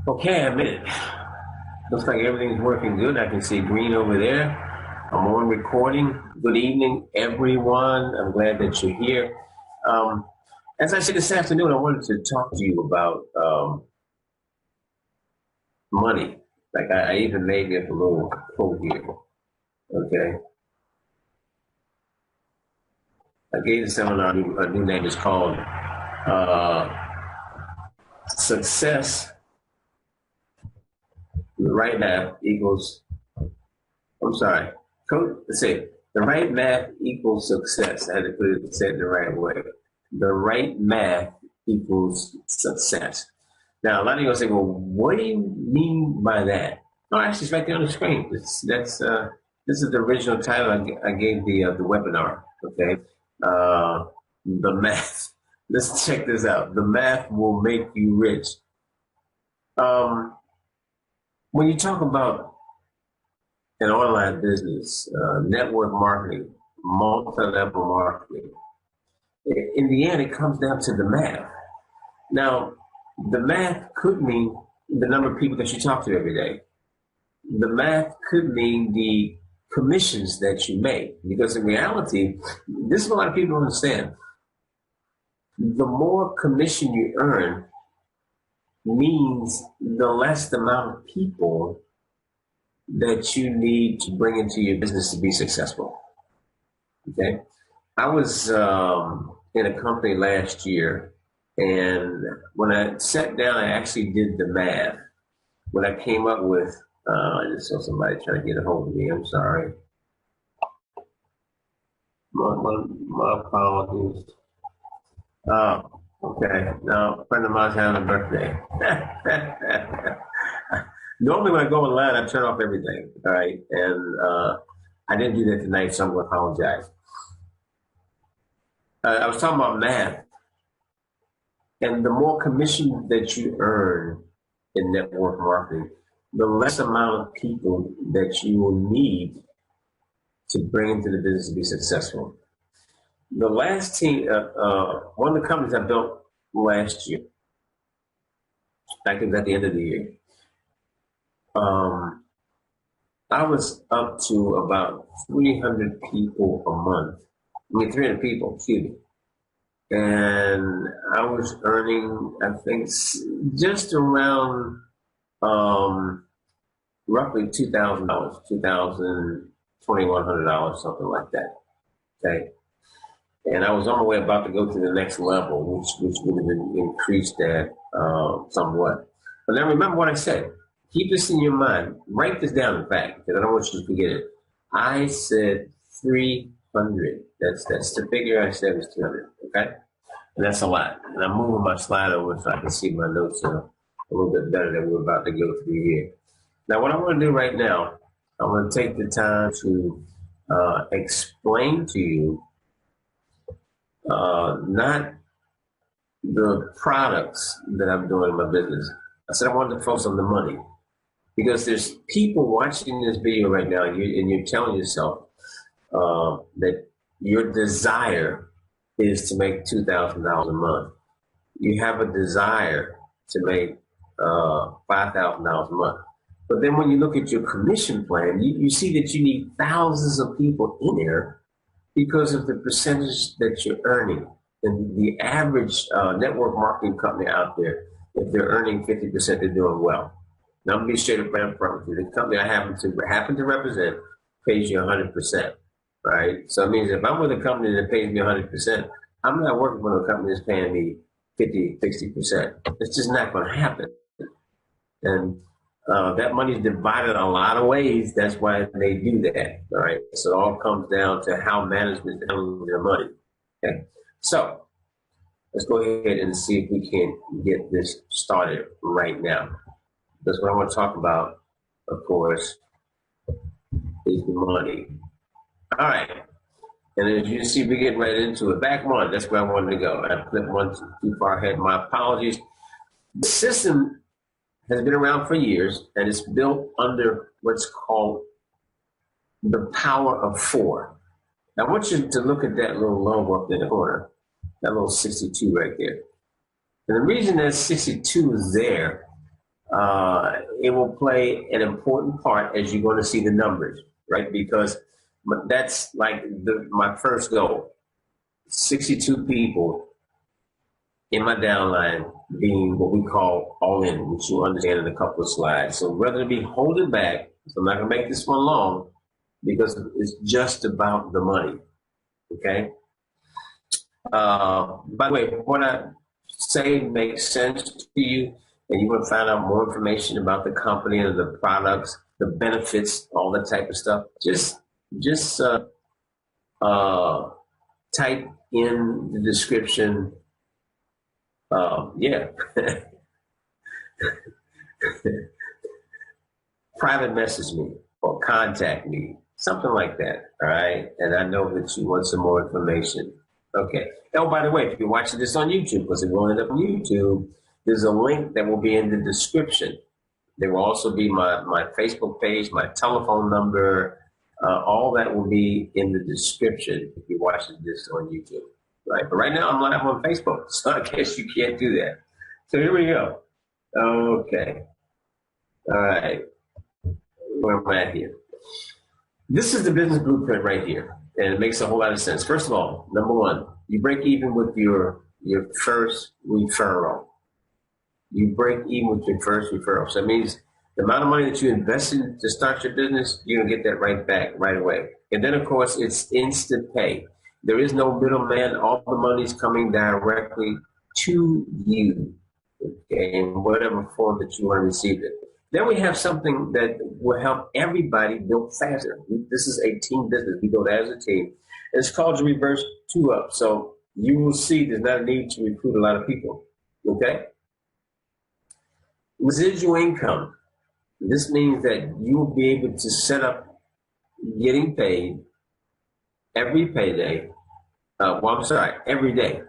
Okay, I'm in. Looks like everything's working good. I can see green over there. I'm on recording. Good evening, everyone. I'm glad that you're here. Um, as I said this afternoon, I wanted to talk to you about money. Like I even made me up a little quote here. Okay, I gave the seminar a new name. Is called "Success." The right math equals. I'm sorry. Let's say the right math equals success. I had to put it said the right way. The right math equals success. Now, a lot of you are going to say, well, what do you mean by that? No, actually, it's right there on the screen. This is the original title I gave the webinar. Okay, the math. Let's check this out. The math will make you rich. Um, when you talk about an online business, network marketing, multi-level marketing, in the end, it comes down to the math. Now, the math could mean the number of people that you talk to every day. The math could mean the commissions that you make. Because in reality, this is what a lot of people don't understand. The more commission you earn means the less amount of people that you need to bring into your business to be successful. Okay. I was in a company last year, and when I sat down, I actually did the math. What I came up with, I just saw somebody trying to get a hold of me. I'm sorry. My apologies. Oh, okay. Now, a friend of mine's having a birthday. Normally, when I go online, I turn off everything. All right. And I didn't do that tonight, so I'm going to apologize. I was talking about math. And the more commission that you earn in network marketing, the less amount of people that you will need to bring into the business to be successful. The last team, one of the companies I built last year, I think at the end of the year, I was up to about 300 people a month. 300 people, excuse me. And I was earning, I think, just around roughly $2,000, $2,100, something like that. Okay. And I was on my way about to go to the next level, which would have increased that somewhat. But now remember what I said. Keep this in your mind. Write this down, in fact, because I don't want you to forget it. I said 300. That's the figure I said was 200. Okay. And that's a lot. And I'm moving my slide over so I can see my notes a little bit better than we're about to go through here. Now, what I'm going to do right now, I'm going to take the time to explain to you not the products that I'm doing in my business. I said I wanted to focus on the money because there's people watching this video right now, and you're telling yourself that your desire is to make $2,000 a month. You have a desire to make $5,000 a month. But then when you look at your commission plan, you see that you need thousands of people in there because of the percentage that you're earning. And the average network marketing company out there, if they're earning 50%, they're doing well. Now, I'm going to be straight up right up front with you. The company I happen to represent pays you 100%. Right? So it means if I'm with a company that pays me 100%, I'm not working with a company that's paying me 50, 60%. It's just not going to happen. And that money is divided a lot of ways. That's why they do that. All right. So it all comes down to how management handles their money. Okay. So let's go ahead and see if we can get this started right now. Because what I want to talk about, of course, is the money. All right. And as you see, we get right into it. Back one, that's where I wanted to go. I flipped one too far ahead. My apologies. The system has been around for years, and it's built under what's called the power of four. Now, I want you to look at that little logo up in the corner, that little 62 right there. And the reason that 62 is there, it will play an important part as you're going to see the numbers, right? Because that's like my first goal. 62 people in my downline being what we call all in, which you'll understand in a couple of slides. So rather than be holding back, so I'm not going to make this one long because it's just about the money. Okay. By the way, what I say makes sense to you, and you want to find out more information about the company and the products, the benefits, all that type of stuff, just type in the description. Yeah. Private message me or contact me, something like that. All right. And I know that you want some more information. Okay. Oh, by the way, if you're watching this on YouTube, because it will end up on YouTube, there's a link that will be in the description. There will also be my Facebook page, my telephone number. All that will be in the description if you're watching this on YouTube. Right. But right now I'm live on Facebook, so I guess you can't do that. So here we go. Okay. All right. Where am I at here? This is the business blueprint right here, and it makes a whole lot of sense. First of all, number one, you break even with your first referral. You break even with your first referral. So that means the amount of money that you invested to start your business, you're gonna get that right back right away. And then of course it's instant pay. There is no middleman. All the money's coming directly to you, okay, in whatever form that you want to receive it. Then we have something that will help everybody build faster. This is a team business. We build as a team. It's called the reverse 2-up. So you will see there's not a need to recruit a lot of people, okay? Residual income. This means that you will be able to set up getting paid every payday. Every day.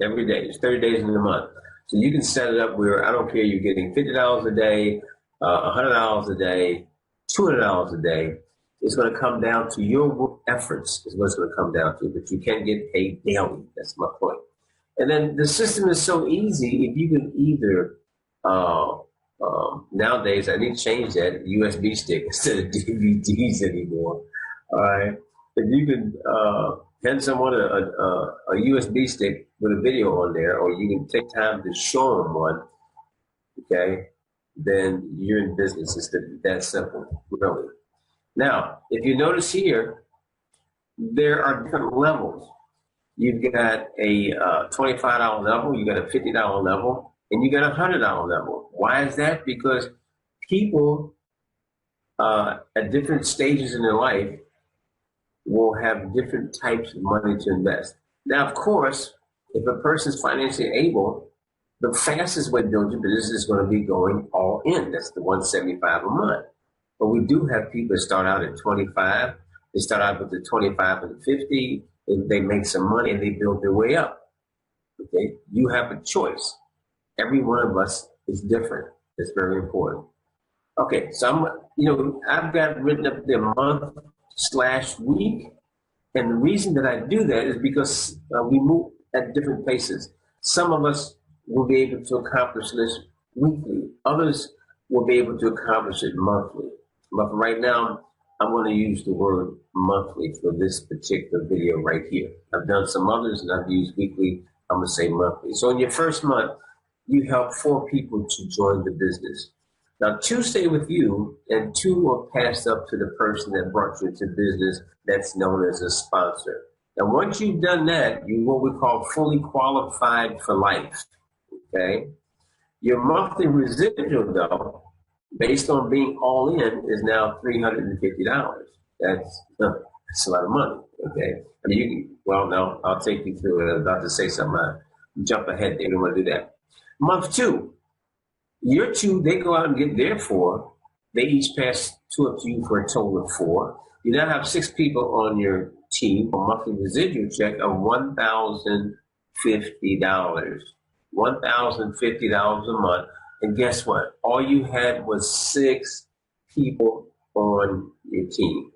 Every day. It's 30 days in a month. So you can set it up where I don't care, you're getting $50 a day, $100 a day, $200 a day. It's going to come down to your work efforts is what it's going to come down to, but you can get paid daily. That's my point. And then the system is so easy. If you can either, nowadays, I need to change that USB stick instead of DVDs anymore. All right. If you can hand someone a USB stick with a video on there, or you can take time to show them one, okay, then you're in business. It's that simple, really. Now, if you notice here, there are different levels. You've got a $25 level, you got a $50 level, and you got a $100 level. Why is that? Because people at different stages in their life will have different types of money to invest. Now, of course, if a person's financially able, the fastest way to build your business is going to be going all in. That's the $175 a month. But we do have people that start out at 25. They start out with the 25 and the 50. And they make some money and they build their way up. Okay, you have a choice. Every one of us is different. It's very important. Okay, so I've got written up the month/week, and the reason that I do that is because we move at different paces. Some of us will be able to accomplish this weekly. Others will be able to accomplish it monthly. But for right now, I'm going to use the word monthly for this particular video right here. I've done some others and I've used weekly. I'm going to say monthly. So in your first month, you help 4 people to join the business. Now, 2 stay with you and 2 are passed up to the person that brought you into business that's known as a sponsor. Now, once you've done that, you're what we call fully qualified for life, okay? Your monthly residual, though, based on being all in, is now $350. That's a lot of money, okay? I mean, no, I'll take you through it. I was about to say something. Jump ahead there. We don't want to do that. Month 2, year 2, they go out and get their 4. They each pass 2 up to you for a total of 4. You now have 6 people on your team, a monthly residual check of $1,050. $1,050 a month. And guess what? All you had was 6 people on your team.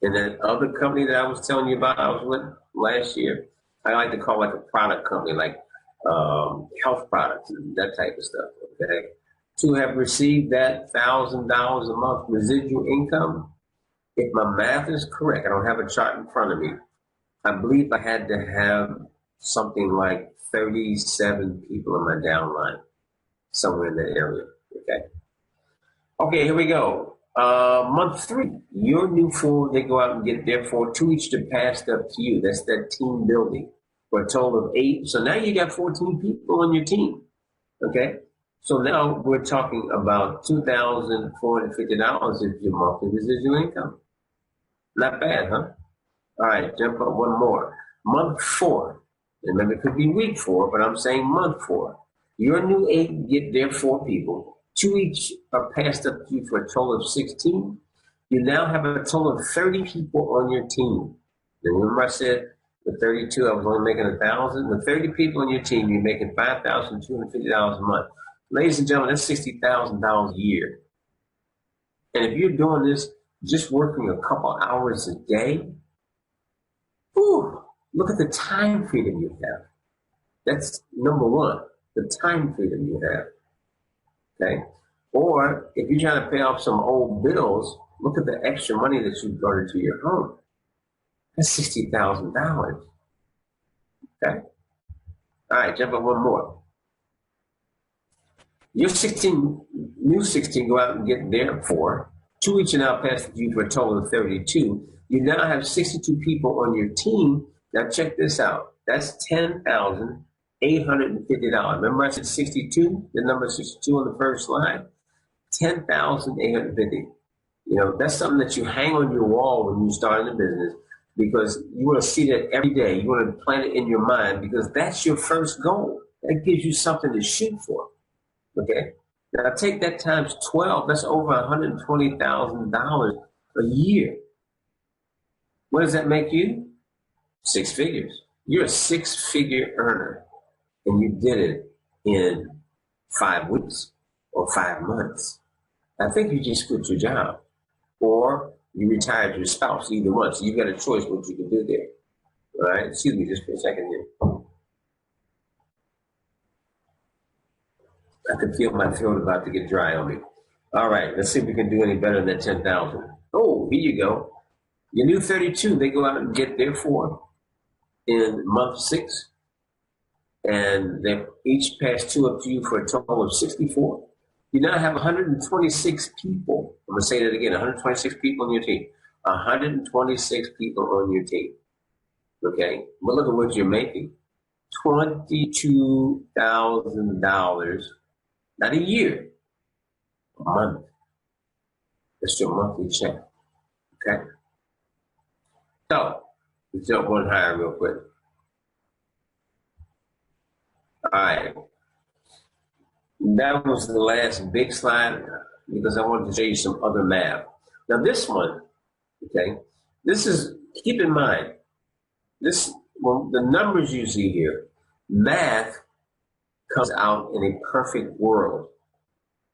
And that other company that I was telling you about, I was with last year, I like to call like a product company, like health products and that type of stuff, okay? to have received that $1,000 a month residual income, if my math is correct, I don't have a chart in front of me. I believe I had to have something like 37 people in my downline, somewhere in that area. Okay. Okay, here we go. Month 3, your new 4, they go out and get their 4, 2 each to pass up to you. That's that team building for a total of 8. So now you got 14 people on your team. Okay. So now we're talking about $2,450 is your monthly residual income. Not bad, huh? All right, jump up one more. Month 4. Remember, it could be week 4, but I'm saying month 4. Your new 8 get their 4 people. 2 each are passed up to you for a total of 16. You now have a total of 30 people on your team. And remember I said with 32, I was only making 1,000. With 30 people on your team, you're making $5,250 a month. Ladies and gentlemen, that's $60,000 a year. And if you're doing this just working a couple hours a day, whew, look at the time freedom you have. That's number one, the time freedom you have. Okay? Or if you're trying to pay off some old bills, look at the extra money that you brought into your home. That's $60,000. Okay? All right, jump up one more. Your new 16 go out and get their 4. 2 each are now passed to you for a total of 32. You now have 62 people on your team. Now check this out. That's $10,850. Remember I said 62? The number 62 on the first slide? $10,850. You know, that's something that you hang on your wall when you start in the business, because you want to see that every day. You want to plant it in your mind, because that's your first goal. That gives you something to shoot for. Okay? Now take that times 12. That's over $120,000 a year. What does that make you? 6 figures. You're a 6-figure earner, and you did it in 5 weeks or 5 months. I think you just quit your job, or you retired your spouse, either one. So you've got a choice what you can do there. All right? Excuse me just for a second here. I can feel my throat about to get dry on me. All right, let's see if we can do any better than that 10,000. Oh, here you go. Your new 32, they go out and get their 4 in month 6. And they each pass 2 up to you for a total of 64. You now have 126 people. I'm going to say that again, 126 people on your team. 126 people on your team. Okay, but look at what you're making. $22,000. Not a year, a month. That's your monthly check. Okay? So, let's jump one higher real quick. All right. That was the last big slide, because I wanted to show you some other math. Now this one, okay, this is, keep in mind, this, well, the numbers you see here, math comes out in a perfect world.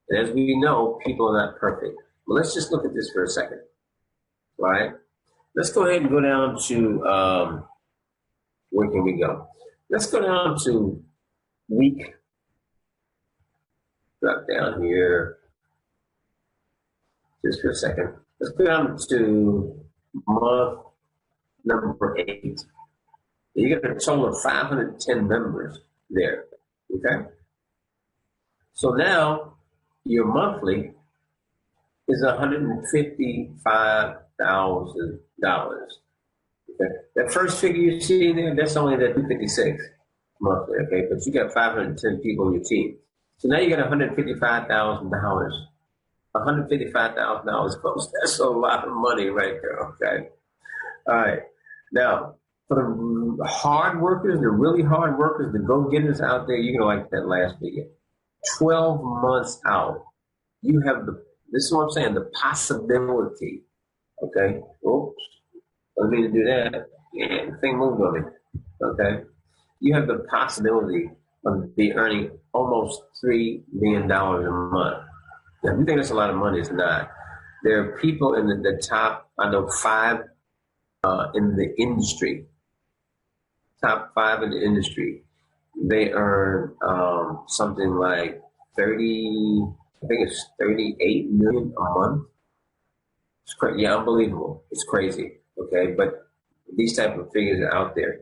And as we know, people are not perfect. But let's just look at this for a second. All right? Let's go ahead and go down to, where can we go? Let's go down to week. Drop down here just for a second. Let's go down to month number 8. You get a total of 510 members there. Okay? So now your monthly is $155,000. Okay? That first figure you see there, that's only that 256 monthly, okay? But you got 510 people on your team. So now you got $155,000. $155,000 close. That's a lot of money right there, okay? All right. Now, for the hard workers, the really hard workers, the go-getters out there, you're going to like that last figure. 12 months out, you have this is what I'm saying, the possibility, okay? Oops, I didn't mean to do that. Yeah, the thing moved on me, okay? You have the possibility of be earning almost $3 million a month. Now, if you think that's a lot of money, it's not. There are people in the top, I know 5 in the industry, top 5 in the industry. They earn something like 30, I think it's 38 million a month. It's crazy. Yeah, unbelievable. It's crazy. Okay, but these type of figures are out there.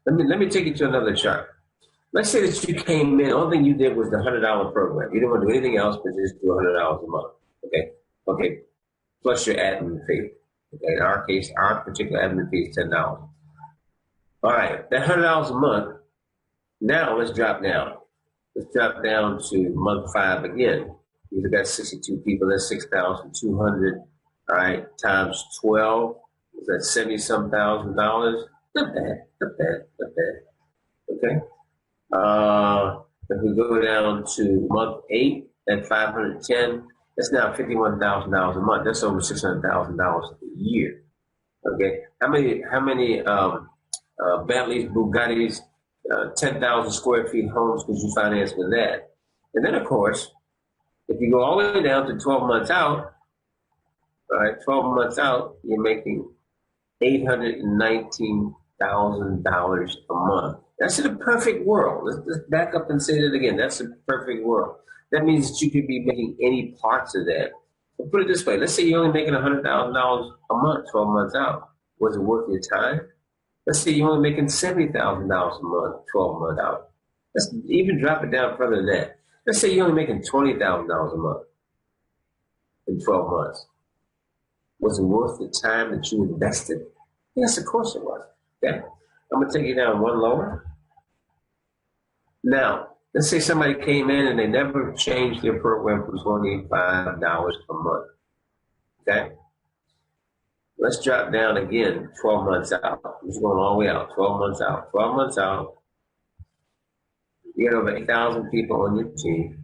Let me take you to another chart. Let's say that you came in. The only thing you did was the $100 program. You didn't want to do anything else but just do $100 a month. Okay. Okay. Plus your admin fee. Okay. In our case, our particular admin fee is $10. All right. That $100 a month. Now let's drop down. Let's drop down to month 5 again. You've got 62 people. That's 6,200. All right. Times 12. Is that 70-some thousand dollars? Not bad. Not bad. Not bad. Okay. If we go down to month 8 at 510, that's now $51,000 a month. That's over $600,000 a year. Okay, how many Bentleys, Bugattis, 10,000 square feet homes could you finance with that? And then of course, if you go all the way down to 12 months out, all right, 12 months out, you're making $819,000 a month. That's in a perfect world. Let's back up and say that again. That's a perfect world. That means that you could be making any parts of that. But put it this way. Let's say you're only making $100,000 a month, 12 months out. Was it worth your time? Let's say you're only making $70,000 a month, 12 months out. Let's even drop it down further than that. Let's say you're only making $20,000 a month in 12 months. Was it worth the time that you invested? Yes, of course it was. Okay. I'm going to take you down one lower. Now, let's say somebody came in and they never changed their program from $25 a month. Okay? Let's drop down again 12 months out. I'm just going all the way out, 12 months out. 12 months out, you got over 8,000 people on your team.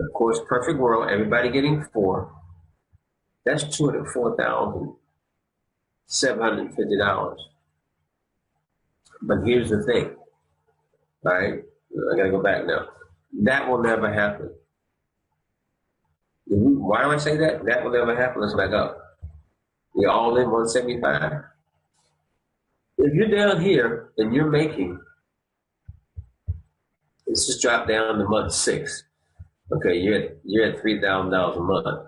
Of course, perfect world, everybody getting 4. That's $204,750. But here's the thing, all right? I got to go back now. That will never happen. Why do I say that? That will never happen. Let's back up. You're all in 175. If you're down here and you're making, let's just drop down to month 6. Okay, you're at $3,000 a month.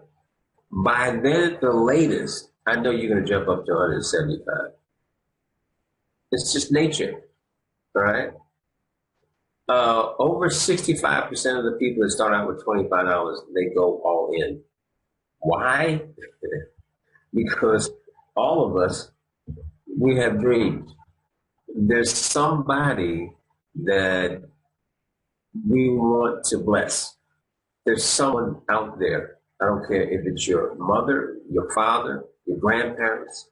By then, at the latest, I know you're going to jump up to 175. It's just nature, all right? Over 65% of the people that start out with $25, they go all in. Why? Because all of us, we have dreams. There's somebody that we want to bless. There's someone out there. I don't care if it's your mother, your father, your grandparents,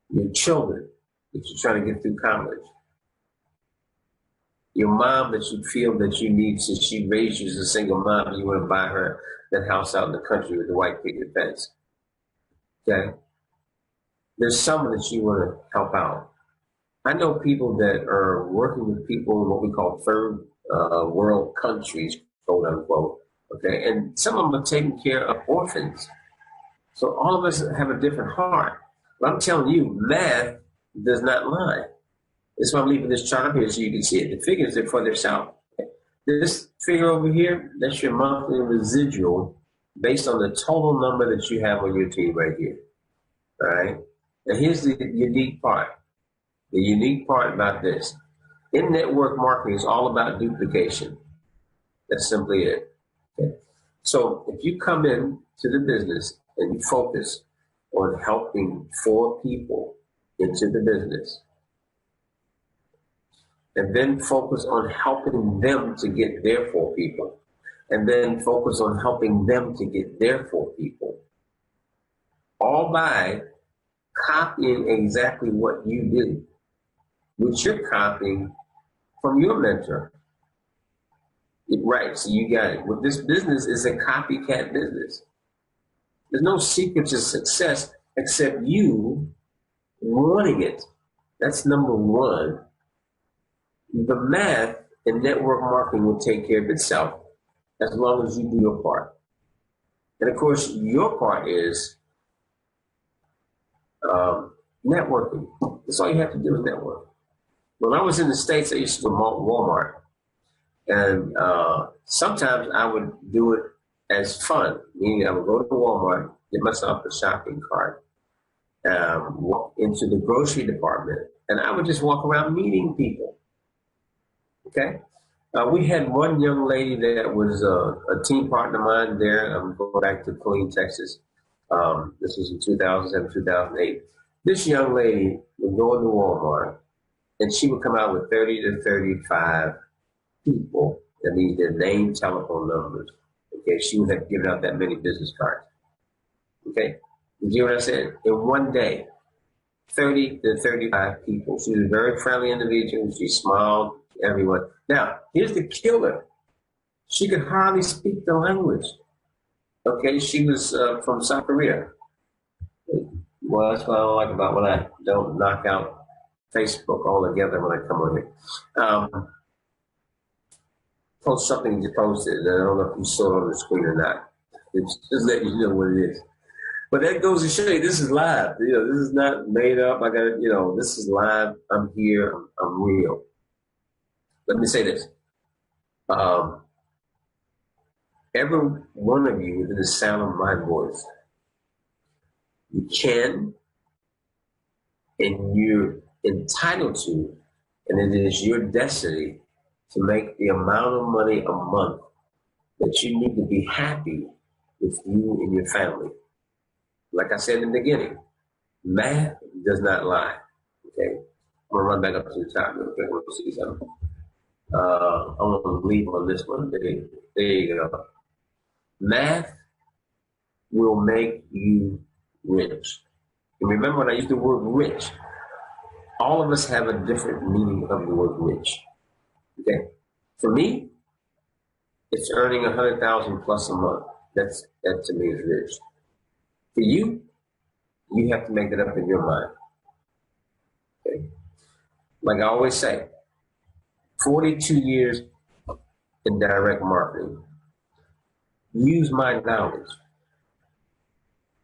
your children that you're trying to get through college. Your mom that you feel that you need, since she raised you as a single mom, you want to buy her that house out in the country with the white picket fence. Okay? There's someone that you want to help out. I know people that are working with people in what we call third world countries, quote unquote. Okay, and some of them are taking care of orphans. So all of us have a different heart. But I'm telling you, math does not lie. That's why I'm leaving this chart up here so you can see it. The figures are for themselves. This figure over here, that's your monthly residual based on the total number that you have on your team right here. All right? Now here's the unique part. The unique part about this. In network marketing is all about duplication. That's simply it. Okay. So if you come in to the business and you focus on helping 4 people into the business, and then focus on helping them to get their 4 people, and then focus on helping them to get their 4 people, all by copying exactly what you do, which you're copying from your mentor. Right, so you got it. Well, this business is a copycat business. There's no secret to success except you wanting it. That's number one. The math and network marketing will take care of itself as long as you do your part. And of course, your part is networking. That's all you have to do is network. When I was in the States, I used to go to Walmart. And sometimes I would do it as fun, meaning I would go to Walmart, get myself a shopping cart, walk into the grocery department, and I would just walk around meeting people. Okay. We had one young lady that was a team partner of mine there. I'm going back to Killeen, Texas. This was in 2007, 2008. This young lady would go into Walmart and she would come out with 30 to 35 people. That means their name, telephone numbers. Okay, she would have given out that many business cards. Okay, you hear what I said? In one day, 30 to 35 people. She was a very friendly individual. She smiled to everyone. Now, here's the killer. She could hardly speak the language. Okay, she was from South Korea. Well, that's what I don't like about when I don't knock out Facebook altogether when I come on here. Post something you posted. I don't know if you saw it on the screen or not. It's just let you know what it is. But that goes to show you this is live. You know, this is not made up. I got this is live. I'm here. I'm real. Let me say this. Every one of you within the sound of my voice, you can and you're entitled to, and it is your destiny to make the amount of money a month that you need to be happy with you and your family. Like I said in the beginning, math does not lie. Okay, I'm gonna run back up to the top real quick. I want to see something. I'm gonna leave on this one. There you go. Math will make you rich. And remember when I used the word rich, all of us have a different meaning of the word rich. Okay, for me, it's earning 100,000 plus a month. That to me is rich. For you, you have to make it up in your mind. Okay, like I always say, 42 years in direct marketing. Use my knowledge.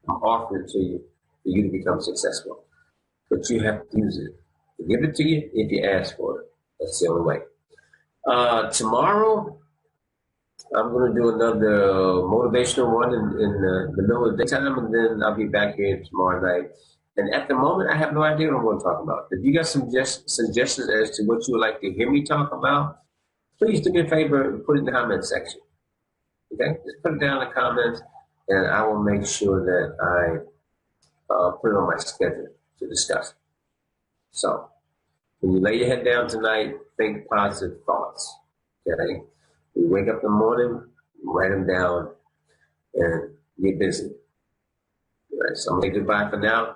I'm offering it to you for you to become successful. But you have to use it. To give it to you if you ask for it. That's the only way. Tomorrow, I'm going to do another motivational one in the middle of the daytime, and then I'll be back here tomorrow night. And at the moment, I have no idea what I'm going to talk about. If you got some suggestions as to what you would like to hear me talk about, please do me a favor and put it in the comment section. Okay? Just put it down in the comments, and I will make sure that I put it on my schedule to discuss. So, when you lay your head down tonight, think positive thoughts. Okay? You wake up in the morning, write them down, and get busy. All right, so I'm going to say goodbye for now.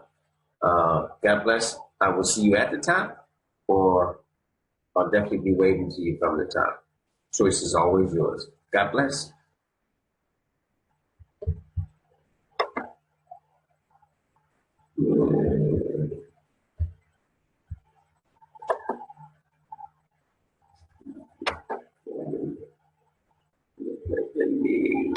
God bless. I will see you at the top, or I'll definitely be waiting till you come to the top. Choice is always yours. God bless. Let me